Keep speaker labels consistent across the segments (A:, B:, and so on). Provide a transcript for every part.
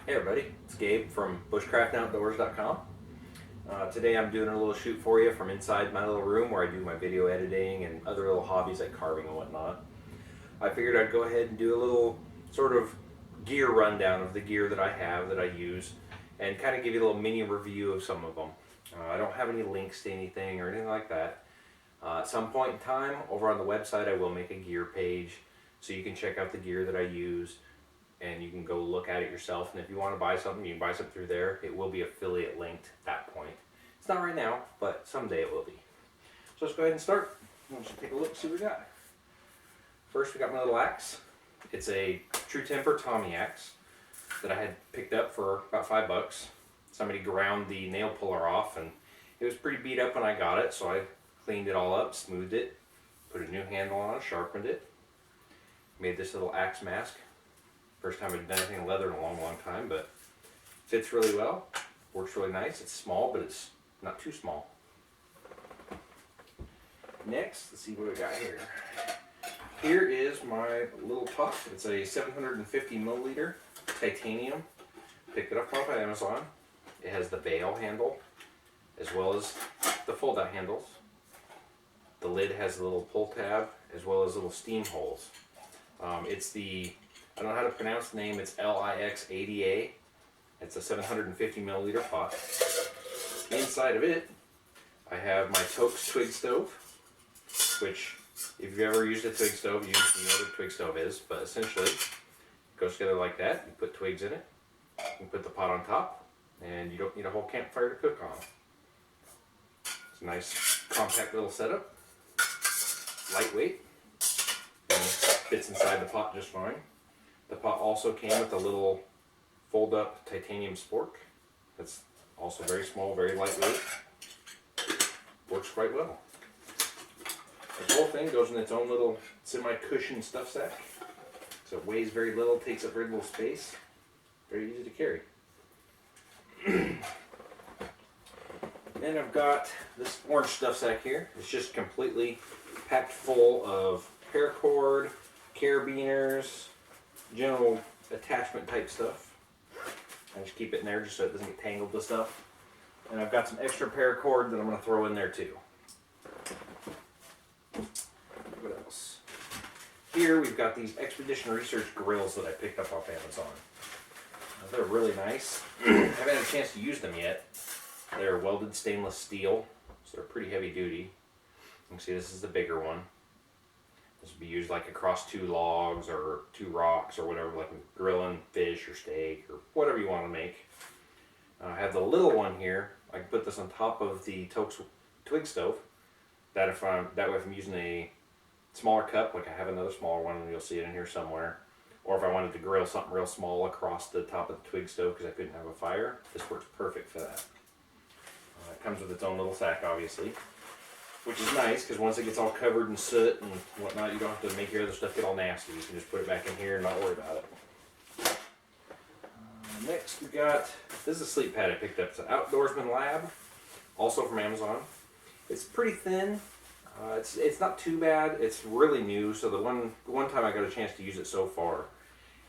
A: Hey everybody, it's Gabe from Bushcraftoutdoors.com. Today I'm doing a little shoot for you from inside my little room where I do my video editing and other little hobbies like carving and whatnot. I figured I'd go ahead and do a little sort of gear rundown of the gear that I have, that I use, and kind of give you a little mini review of some of them. I don't have any links to anything or anything like that. At some point in time, over on the website I will make a gear page so you can check out the gear that I use and you can go look at it yourself, and if you want to buy something, you can buy something through there. It will be affiliate linked at that point. It's not right now, but someday it will be. So let's go ahead and start. Let's take a look, see what we got. First we got my little axe. It's a True Temper Tommy axe that I had picked up for about $5. Somebody ground the nail puller off and it was pretty beat up when I got it, so I cleaned it all up, smoothed it, put a new handle on it, sharpened it, made this little axe mask. First time I've done anything in leather in a long time, but fits really well, works really nice. It's small, but it's not too small. Next, let's see what we got here. Here is my little pot. It's a 750 milliliter titanium. Picked it up off of Amazon. It has the bail handle as well as the fold out handles. The lid has a little pull tab as well as little steam holes. It's the, I don't know how to pronounce the name, it's LIX80A. It's a 750 milliliter pot. Inside of it, I have my Toaks twig stove, which if you've ever used a twig stove, you know what a twig stove is, but essentially it goes together like that. You put twigs in it, you put the pot on top, and you don't need a whole campfire to cook on. It's a nice compact little setup, lightweight, and fits inside the pot just fine. The pot also came with a little fold-up titanium spork. That's also very small, very lightweight. Works quite well. The whole thing goes in its own little semi-cushioned stuff sack. So it weighs very little, takes up very little space. Very easy to carry. Then I've got this orange stuff sack here. It's just completely packed full of paracord, carabiners, general attachment type stuff. I just keep it in there just so it doesn't get tangled with stuff. And I've got some extra paracord that I'm going to throw in there too. What else? Here we've got these Expedition Research grills that I picked up off Amazon. They're really nice. I haven't had a chance to use them yet. They're welded stainless steel, so they're pretty heavy duty. You can see this is the bigger one. This would be used like across two logs or two rocks or whatever, like grilling fish or steak or whatever you want to make. I have the little one here. I can put this on top of the Toaks twig stove. That way if I'm using a smaller cup, like I have another smaller one, and you'll see it in here somewhere. Or if I wanted to grill something real small across the top of the twig stove because I couldn't have a fire, this works perfect for that. It comes with its own little sack, obviously, which is nice because once it gets all covered in soot and whatnot, you don't have to make your other stuff get all nasty. You can just put it back in here and not worry about it. Next we got, this is a sleep pad I picked up. It's an Outdoorsman Lab, also from Amazon. It's pretty thin. It's not too bad. It's really new, so the one time I got a chance to use it so far,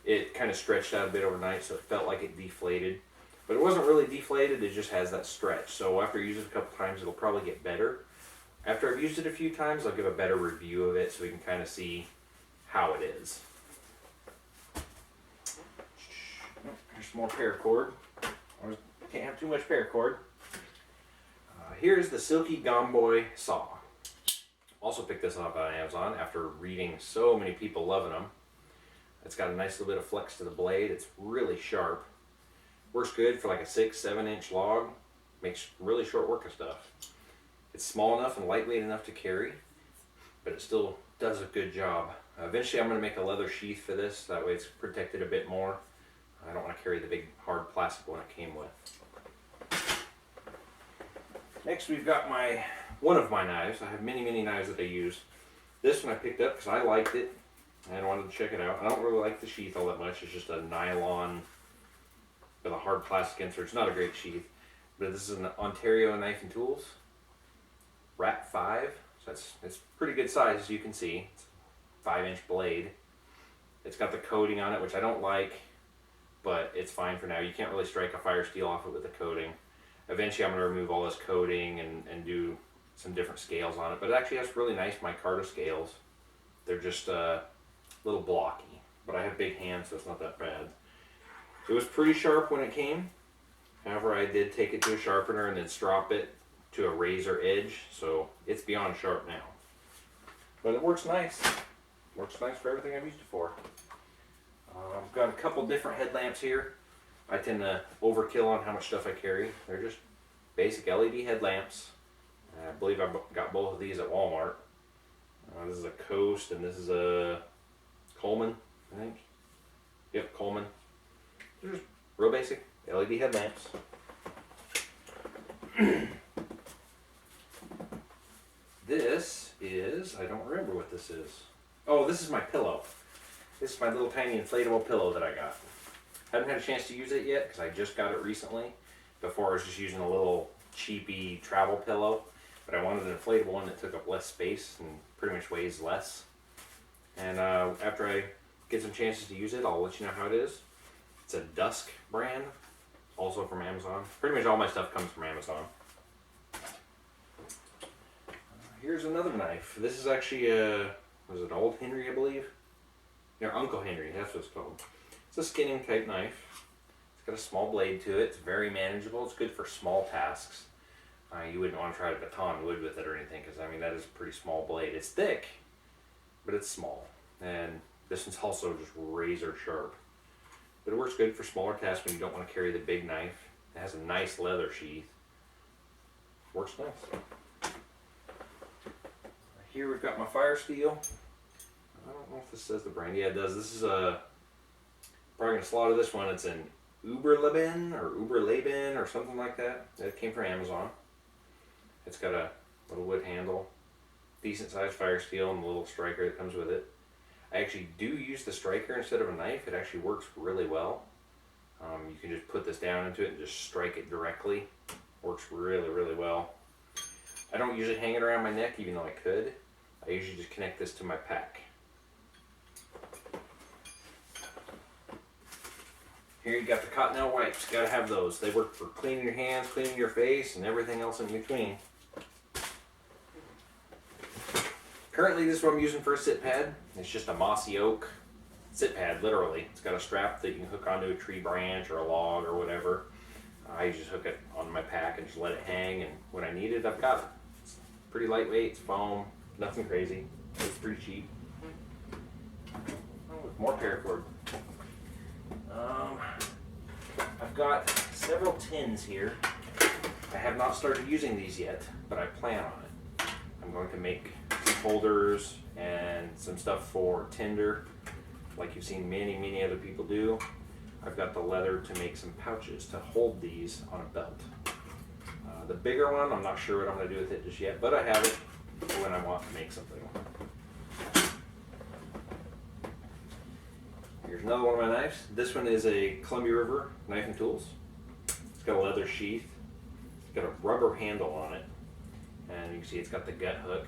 A: it kind of stretched out a bit overnight, so it felt like it deflated. But it wasn't really deflated, it just has that stretch. So after I use it a couple times, it'll probably get better. After I've used it a few times, I'll give a better review of it so we can kind of see how it is. Here's some more paracord. Can't have too much paracord. Here's the Silky Gomboy saw. Also picked this up on Amazon after reading so many people loving them. It's got a nice little bit of flex to the blade. It's really sharp. Works good for like a 6-7 inch log. Makes really short work of stuff. It's small enough and lightweight enough to carry, but it still does a good job. Eventually I'm going to make a leather sheath for this, that way it's protected a bit more. I don't want to carry the big hard plastic one it came with. Next we've got one of my knives. I have many knives that I use. This one I picked up because I liked it and I wanted to check it out. I don't really like the sheath all that much. It's just a nylon with a hard plastic insert. It's not a great sheath, but this is an Ontario Knife and Tools Rat 5. So it's pretty good size, as you can see. It's a 5-inch blade. It's got the coating on it, which I don't like, but it's fine for now. You can't really strike a fire steel off it with a coating. Eventually I'm going to remove all this coating and do some different scales on it, but it actually has really nice micarta scales. They're just a little blocky, but I have big hands, so it's not that bad. It was pretty sharp when it came. However, I did take it to a sharpener and then strop it to a razor edge, so it's beyond sharp now. But it works nice. Works nice for everything I've used it for. I've got a couple different headlamps here. I tend to overkill on how much stuff I carry. They're just basic LED headlamps. I believe I got both of these at Walmart. This is a Coast and this is a Coleman, I think. Yep, Coleman. They're just real basic LED headlamps. This is, I don't remember what this is. Oh, this is my pillow. This is my little tiny inflatable pillow that I got. Haven't had a chance to use it yet because I just got it recently. Before I was just using a little cheapy travel pillow, but I wanted an inflatable one that took up less space and pretty much weighs less. And after I get some chances to use it, I'll let you know how it is. It's a Dusk brand, also from Amazon. Pretty much all my stuff comes from Amazon. Here's another knife. This is actually was it Old Henry, I believe? Yeah, Uncle Henry, that's what it's called. It's a skinning type knife. It's got a small blade to it. It's very manageable. It's good for small tasks. You wouldn't want to try to baton wood with it or anything, because I mean that is a pretty small blade. It's thick, but it's small. And this one's also just razor sharp. But it works good for smaller tasks when you don't want to carry the big knife. It has a nice leather sheath. Works nice. Here we've got my fire steel. I don't know if this says the brand. Yeah, it does. This is a, probably going to slaughter this one. It's an Uberleben or something like that. It came from Amazon. It's got a little wood handle, decent sized fire steel, and the little striker that comes with it. I actually do use the striker instead of a knife. It actually works really well. You can just put this down into it and just strike it directly. Works really, really well. I don't usually hang it around my neck, even though I could. I usually just connect this to my pack. Here you got the Cottonelle wipes. Gotta have those. They work for cleaning your hands, cleaning your face, and everything else in between. Currently, this is what I'm using for a sit pad. It's just a mossy oak sit pad, literally. It's got a strap that you can hook onto a tree branch or a log or whatever. I just hook it on my pack and just let it hang, and when I need it, I've got it. It's pretty lightweight, it's foam, nothing crazy. It's pretty cheap. Oh, with more paracord. I've got several tins here. I have not started using these yet, but I plan on it. I'm going to make some holders and some stuff for tinder, like you've seen many other people do. I've got the leather to make some pouches to hold these on a belt. The bigger one, I'm not sure what I'm going to do with it just yet, but I have it for when I want to make something. Here's another one of my knives. This one is a Columbia River knife and tools. It's got a leather sheath. It's got a rubber handle on it. And you can see it's got the gut hook.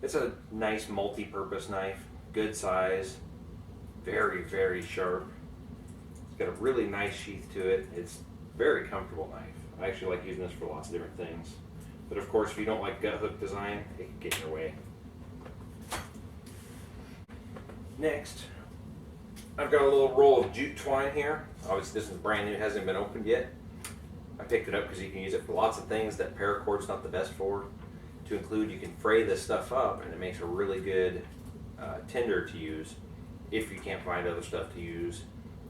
A: It's a nice multi-purpose knife, good size, very sharp. It's got a really nice sheath to it. It's a very comfortable knife. I actually like using this for lots of different things. But of course, if you don't like gut hook design, it can get in your way. Next, I've got a little roll of jute twine here. Obviously, this is brand new, it hasn't been opened yet. I picked it up because you can use it for lots of things that paracord's not the best for. To include, you can fray this stuff up, and it makes a really good tinder to use. If you can't find other stuff to use,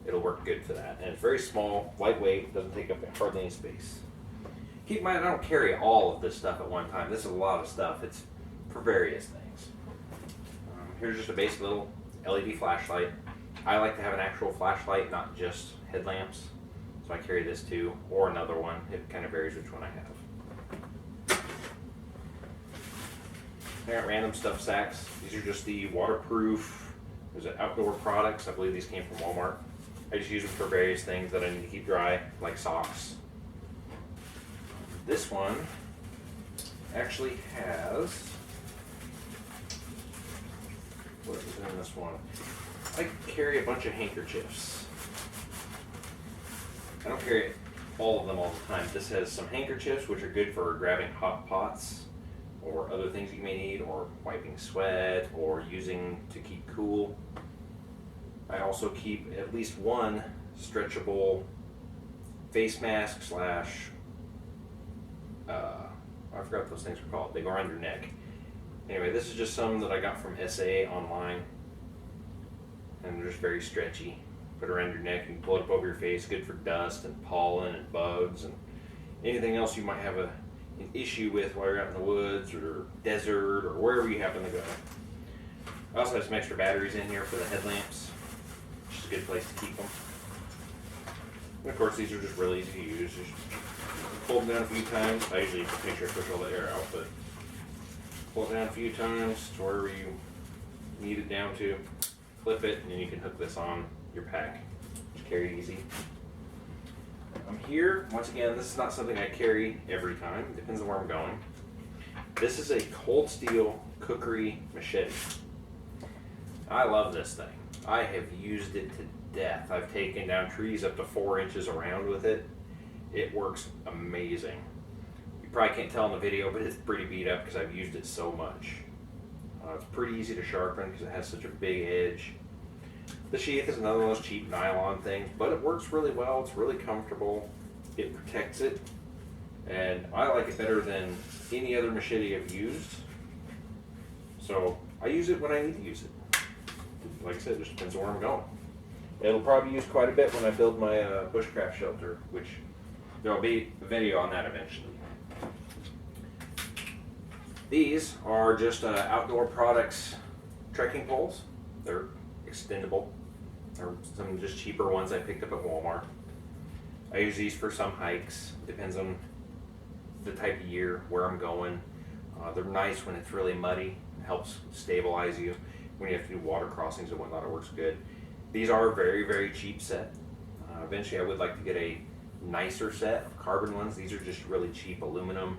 A: it'll work good for that. And it's very small, lightweight, doesn't take up hardly any space. Keep in mind, I don't carry all of this stuff at one time. This is a lot of stuff. It's for various things. Here's just a basic little LED flashlight. I like to have an actual flashlight, not just headlamps. So I carry this too, or another one. It kind of varies which one I have. I got random stuff sacks. These are just the waterproof, there's outdoor products. I believe these came from Walmart. I just use them for various things that I need to keep dry, like socks. This one actually has, what is in this one? I carry a bunch of handkerchiefs. I don't carry all of them all the time. This has some handkerchiefs, which are good for grabbing hot pots or other things you may need, or wiping sweat, or using to keep cool. I also keep at least one stretchable face mask slash, I forgot what those things are called. They go around your neck. Anyway, this is just some that I got from SA online, and they're just very stretchy. Put it around your neck and pull it up over your face. Good for dust and pollen and bugs and anything else you might have an issue with while you're out in the woods or desert or wherever you happen to go. I also have some extra batteries in here for the headlamps, which is a good place to keep them. And of course, these are just really easy to use. Just pull them down a few times. I usually make sure I push all the air out, but pull it down a few times to wherever you need it down to. Clip it, and then you can hook this on your pack. Just carry it easy. I'm here, once again, this is not something I carry every time. It depends on where I'm going. This is a cold steel cookery machete. I love this thing. I have used it to death. I've taken down trees up to 4 inches around with it. It works amazing. You probably can't tell in the video, but it's pretty beat up because I've used it so much. It's pretty easy to sharpen because it has such a big edge. The sheath is another one of those cheap nylon things, but it works really well. It's really comfortable. It protects it, and I like it better than any other machete I've used. So I use it when I need to use it. Like I said, it just depends on where I'm going. It'll probably be used quite a bit when I build my bushcraft shelter, which there'll be a video on that eventually. These are just Outdoor Products trekking poles. They're extendable. They're some just cheaper ones I picked up at Walmart. I use these for some hikes. Depends on the type of year, where I'm going. They're nice when it's really muddy. It helps stabilize you. When you have to do water crossings and whatnot, it works good. These are a very, very cheap set. Eventually I would like to get a nicer set of carbon ones. These are just really cheap aluminum.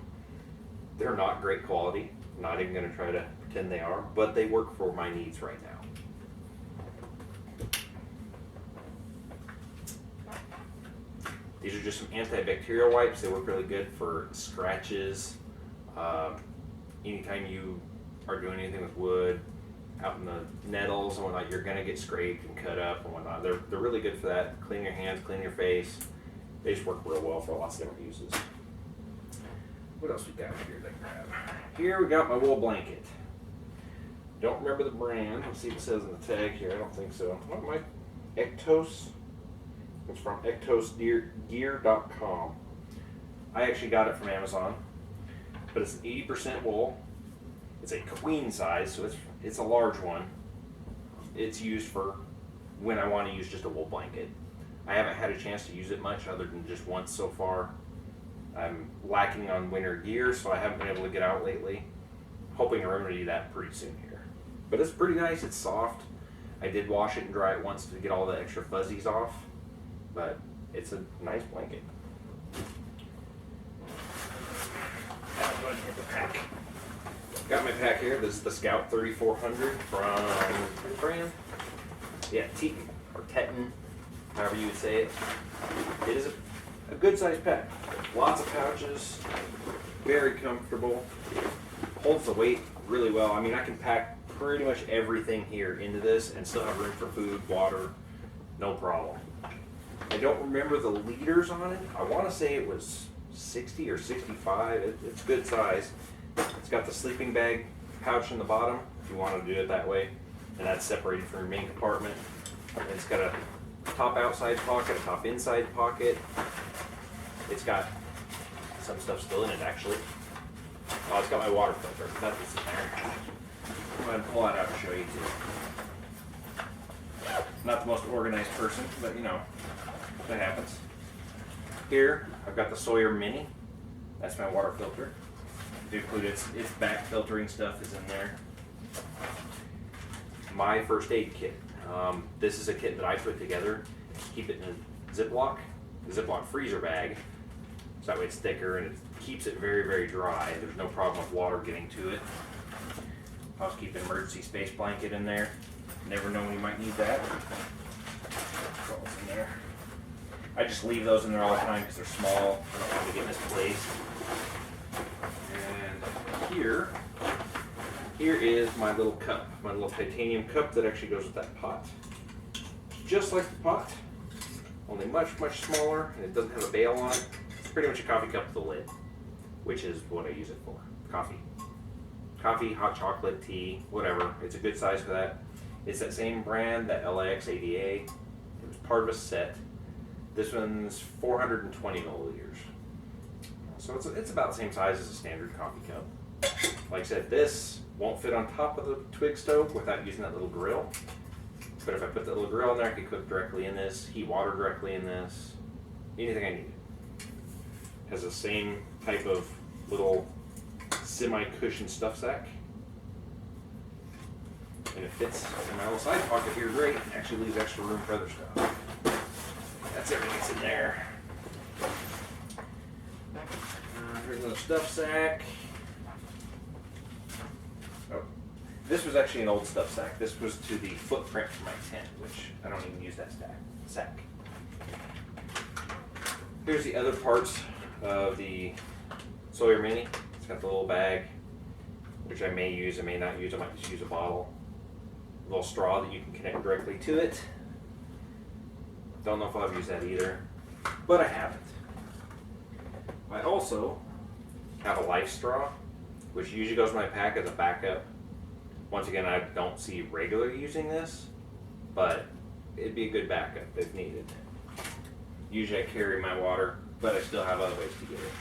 A: They're not great quality. I'm not even going to try to pretend they are, but they work for my needs right now. These are just some antibacterial wipes. They work really good for scratches. Anytime you are doing anything with wood, out in the nettles and whatnot, you're going to get scraped and cut up and whatnot. They're really good for that. Clean your hands, clean your face. They just work real well for lots of different uses. What else we got here to grab? Here we got my wool blanket. Don't remember the brand. Let's see if it says on the tag here. I don't think so. What am I? Ectos. It's from ectosgear.com. I actually got it from Amazon, but it's 80% wool. It's a queen size, so it's a large one. It's used for when I want to use just a wool blanket. I haven't had a chance to use it much other than just once so far. I'm lacking on winter gear, so I haven't been able to get out lately. Hoping to remedy that pretty soon here. But it's pretty nice, it's soft. I did wash it and dry it once to get all the extra fuzzies off, but it's a nice blanket. Now I'm going to get the pack. Got my pack here. This is the Scout 3400 from what brand? Yeah, Teton or Teton, however you would say it. It is a good sized pack. Lots of pouches, very comfortable, holds the weight really well. I mean, I can pack pretty much everything here into this and still have room for food, water, no problem. I don't remember the liters on it. I want to say it was 60 or 65. It's good size. It's got the sleeping bag pouch in the bottom if you want to do it that way, and that's separated from your main compartment. And it's got a top outside pocket, a top inside pocket. It's got some stuff still in it actually. Oh, it's got my water filter. That's what's in there. I'm going to pull that out and show you too. Not the most organized person, but you know, that happens. Here, I've got the Sawyer Mini. That's my water filter. To include its back filtering stuff is in there. My first aid kit. This is a kit that I put together. Keep it in a Ziploc freezer bag. So that way it's thicker and it keeps it very, very dry. There's no problem with water getting to it. I'll just keep an emergency space blanket in there. Never know when you might need that. That's all in there. I just leave those in there all the time because they're small. I don't want to get misplaced. And here is my little cup, my little titanium cup that actually goes with that pot. Just like the pot, only much, much smaller, and it doesn't have a bail on it. It's pretty much a coffee cup with a lid, which is what I use it for. Coffee. Coffee, hot chocolate, tea, whatever. It's a good size for that. It's that same brand, that LAX ADA. It was part of a set. This one's 420 milliliters. So it's about the same size as a standard coffee cup. Like I said, this won't fit on top of the twig stove without using that little grill. But if I put that little grill in there, I could cook directly in this, heat water directly in this, anything I need. Has the same type of little semi-cushion stuff sack. And it fits in my little side pocket here great. It actually leaves extra room for other stuff. That's everything that's in there. Here's another stuff sack. Oh, this was actually an old stuff sack. This was to the footprint for my tent, which I don't even use that sack. Here's the other parts of the Sawyer Mini. It's got the little bag, which I may use, I may not use. I might just use a bottle. A little straw that you can connect directly to it. Don't know if I'll use that either, but I haven't. I also have a life straw, which usually goes in my pack as a backup. Once again, I don't see regularly using this, but it'd be a good backup if needed. Usually I carry my water, but I still have other ways to get it.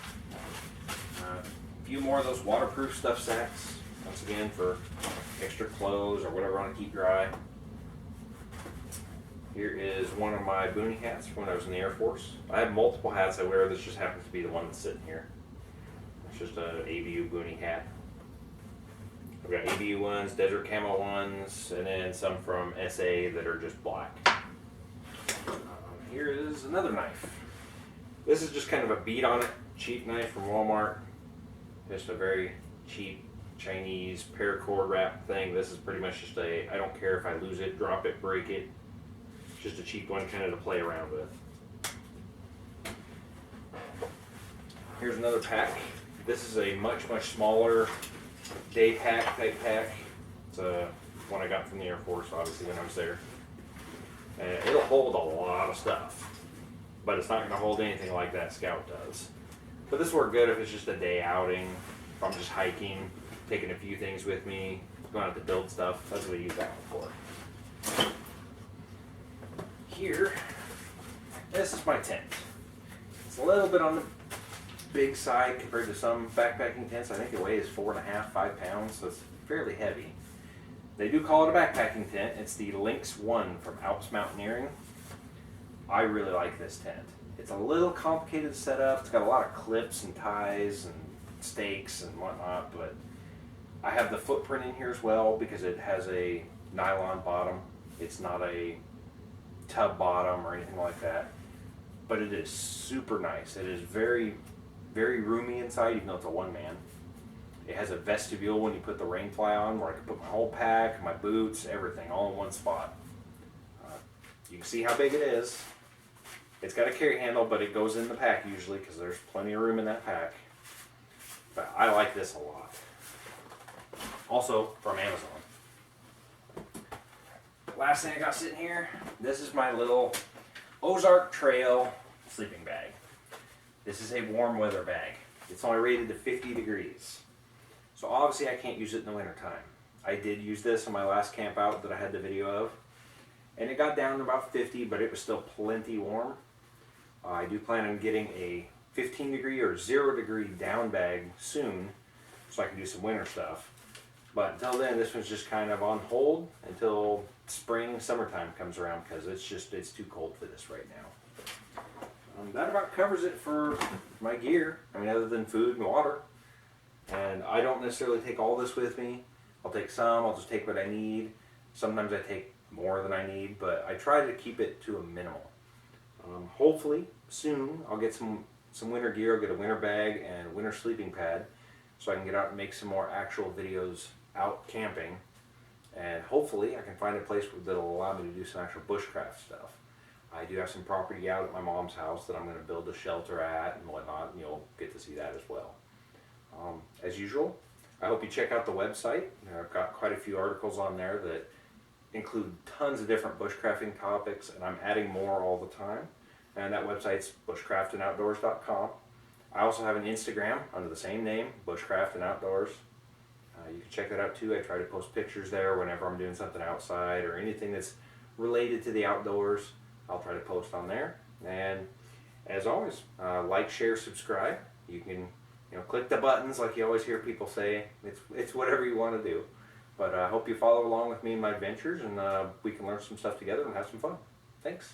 A: A few more of those waterproof stuff sacks, once again for extra clothes or whatever I want to keep dry. Here is one of my boonie hats from when I was in the Air Force. I have multiple hats I wear. This just happens to be the one that's sitting here. It's just an ABU boonie hat. I've got ABU ones, desert camo ones, and then some from SA that are just black. Here is another knife. This is just kind of a bead on it, cheap knife from Walmart. Just a very cheap Chinese paracord wrap thing. This is pretty much just a, I don't care if I lose it, drop it, break it. Just a cheap one kind of to play around with. Here's another pack. This is a much, much smaller day pack type pack. It's one I got from the Air Force, obviously, when I was there. And it'll hold a lot of stuff, but it's not going to hold anything like that Scout does. But this will work good if it's just a day outing, if I'm just hiking, taking a few things with me, going out to build stuff. That's what I use that one for. Here, this is my tent. It's a little bit on the big side compared to some backpacking tents. I think it weighs 4.5, 5 pounds, so it's fairly heavy. They do call it a backpacking tent. It's the Lynx 1 from Alps Mountaineering. I really like this tent. It's a little complicated to set up. It's got a lot of clips and ties and stakes and whatnot, but I have the footprint in here as well because it has a nylon bottom. It's not a tub bottom or anything like that, but it is super nice. It is very, very roomy inside, even though it's a one-man. It has a vestibule when you put the rain fly on where I can put my whole pack, my boots, everything all in one spot. You can see how big it is. It's got a carry handle, but it goes in the pack usually because there's plenty of room in that pack. But I like this a lot. Also from Amazon. Last thing I got sitting here, this is my little Ozark Trail sleeping bag. This is a warm weather bag. It's only rated to 50 degrees. So obviously I can't use it in the winter time. I did use this on my last camp out that I had the video of. And it got down to about 50, but it was still plenty warm. I do plan on getting a 15 degree or 0 degree down bag soon so I can do some winter stuff. But until then, this one's just kind of on hold until spring, summertime comes around because it's too cold for this right now. That about covers it for my gear. I mean, other than food and water. And I don't necessarily take all this with me. I'll take some, I'll just take what I need. Sometimes I take more than I need, but I try to keep it to a minimal. Hopefully, soon, I'll get some winter gear. I'll get a winter bag and a winter sleeping pad so I can get out and make some more actual videos out camping. And hopefully, I can find a place that'll allow me to do some actual bushcraft stuff. I do have some property out at my mom's house that I'm going to build a shelter at and whatnot, and you'll get to see that as well. As usual, I hope you check out the website. I've got quite a few articles on there that include tons of different bushcrafting topics, and I'm adding more all the time. And that website's bushcraftandoutdoors.com. I also have an Instagram under the same name, Bushcraft and Outdoors. You can check that out too. I try to post pictures there whenever I'm doing something outside or anything that's related to the outdoors. I'll try to post on there. And as always, like, share, subscribe. You can click the buttons like you always hear people say. It's whatever you want to do. But I hope you follow along with me in my adventures, and we can learn some stuff together and have some fun. Thanks.